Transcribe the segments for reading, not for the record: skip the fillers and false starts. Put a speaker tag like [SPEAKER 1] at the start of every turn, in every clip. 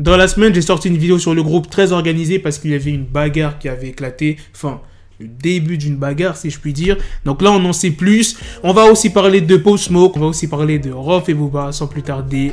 [SPEAKER 1] Dans la semaine, j'ai sorti une vidéo sur le groupe Très Organisé parce qu'il y avait une bagarre qui avait éclaté. Enfin, le début d'une bagarre, si je puis dire. Donc là, on en sait plus. On va aussi parler de Pop Smoke. On va aussi parler de Rof et Booba. Sans plus tarder,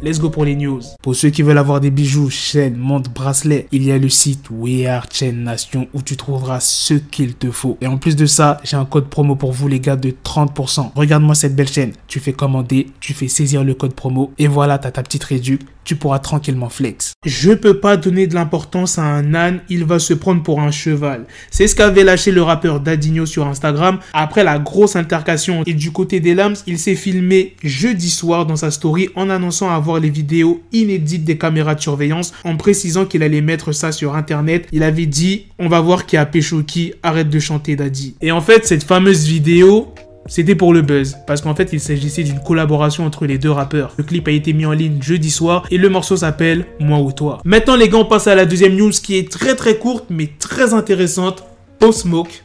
[SPEAKER 1] let's go pour les news. Pour ceux qui veulent avoir des bijoux, chaînes, montres, bracelets, il y a le site We Are Chain Nation où tu trouveras ce qu'il te faut. Et en plus de ça, j'ai un code promo pour vous les gars de 30%. Regarde-moi cette belle chaîne. Tu fais commander, tu fais saisir le code promo et voilà, t'as ta petite réduc. Tu pourras tranquillement flex. Je peux pas donner de l'importance à un âne, il va se prendre pour un cheval. C'est ce qu'avait lâché le rappeur Dadinho sur Instagram après la grosse altercation. Et du côté des Lams, il s'est filmé jeudi soir dans sa story en annonçant avoir les vidéos inédites des caméras de surveillance, en précisant qu'il allait mettre ça sur internet. Il avait dit, on va voir qui a pécho qui, arrête de chanter Daddy. Et en fait, cette fameuse vidéo, c'était pour le buzz, parce qu'en fait il s'agissait d'une collaboration entre les deux rappeurs. Le clip a été mis en ligne jeudi soir et le morceau s'appelle Moi ou Toi. Maintenant les gars, on passe à la deuxième news qui est très courte mais très intéressante. Pop Smoke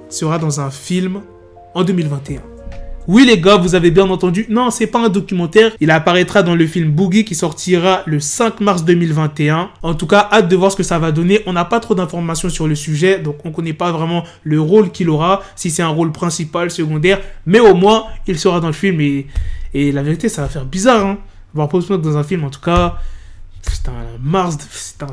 [SPEAKER 1] sera dans un film en 2021. Oui les gars, vous avez bien entendu, non c'est pas un documentaire, il apparaîtra dans le film Boogie qui sortira le 5 mars 2021. En tout cas, hâte de voir ce que ça va donner, on n'a pas trop d'informations sur le sujet, donc on connaît pas vraiment le rôle qu'il aura, si c'est un rôle principal, secondaire, mais au moins il sera dans le film et la vérité ça va faire bizarre hein, voir Pop Smoke dans un film en tout cas. Putain, mars,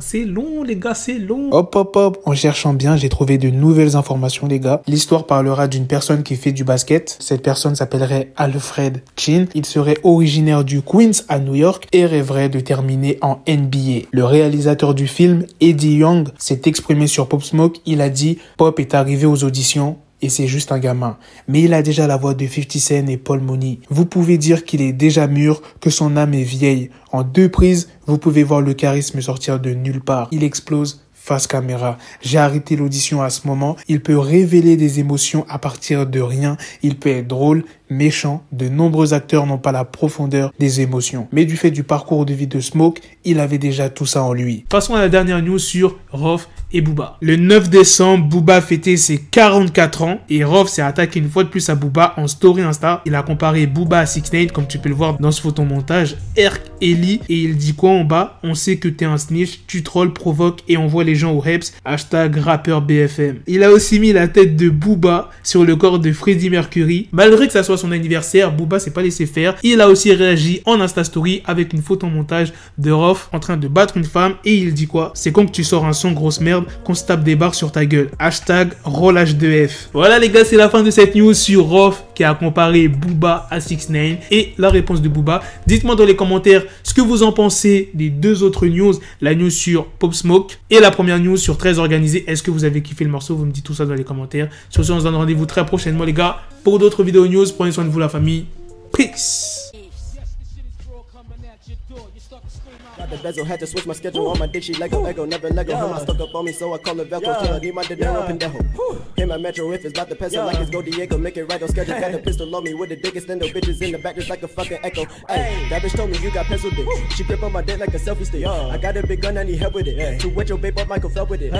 [SPEAKER 1] c'est long les gars, c'est long. Hop, en cherchant bien, j'ai trouvé de nouvelles informations les gars. L'histoire parlera d'une personne qui fait du basket. Cette personne s'appellerait Alfred Chin. Il serait originaire du Queens à New York et rêverait de terminer en NBA. Le réalisateur du film, Eddie Young, s'est exprimé sur Pop Smoke. Il a dit « Pop est arrivé aux auditions ». Et c'est juste un gamin. Mais il a déjà la voix de 50 Cent et Paul Mooney. Vous pouvez dire qu'il est déjà mûr, que son âme est vieille. En 2 prises, vous pouvez voir le charisme sortir de nulle part. Il explose face caméra. J'ai arrêté l'audition à ce moment. Il peut révéler des émotions à partir de rien. Il peut être drôle, méchant. De nombreux acteurs n'ont pas la profondeur des émotions. Mais du fait du parcours de vie de Smoke, il avait déjà tout ça en lui. Passons à la dernière news sur Rof et Booba. Le 9 décembre, Booba fêtait ses 44 ans et Rof s'est attaqué une fois de plus à Booba en story Insta. Il a comparé Booba à 6ix9ine comme tu peux le voir dans ce photomontage, Erk et Lee, et il dit quoi en bas? On sait que t'es un snitch, tu trolls, provoques et envoie les gens au Reps, hashtag rappeur BFM. Il a aussi mis la tête de Booba sur le corps de Freddie Mercury. Malgré que ça soit son anniversaire, Booba s'est pas laissé faire. Il a aussi réagi en Insta Story avec une photomontage de Rof en train de battre une femme et il dit quoi? C'est quand que tu sors un son grosse merde qu'on se tape des barres sur ta gueule. Hashtag rollage2f. Voilà les gars, c'est la fin de cette news sur Rof qui a comparé Booba à 6ix9ine et la réponse de Booba. Dites-moi dans les commentaires ce que vous en pensez des deux autres news, la news sur Pop Smoke et la première news sur Très Organisé. Est-ce que vous avez kiffé le morceau? Vous me dites tout ça dans les commentaires. Sur ce, on se donne rendez-vous très prochainement les gars pour d'autres vidéos news. Prenez soin de vous la famille. Peace.
[SPEAKER 2] The bezel had to switch my schedule on my dick, she Lego, never Lego. Him, I stuck up on me, so I call it Velcro. Still, I need my dinero pendejo. Hit my metro if it's about to peso, like it's Go Diego, make it right on schedule. Got a pistol on me with the dick, extendo bitches in the back just like a fucking echo. Hey, that bitch told me you got pencil dick. She grip on my dick like a selfie stick. I got a big gun, I need help with it. To wet your babe up, Michael fell with it.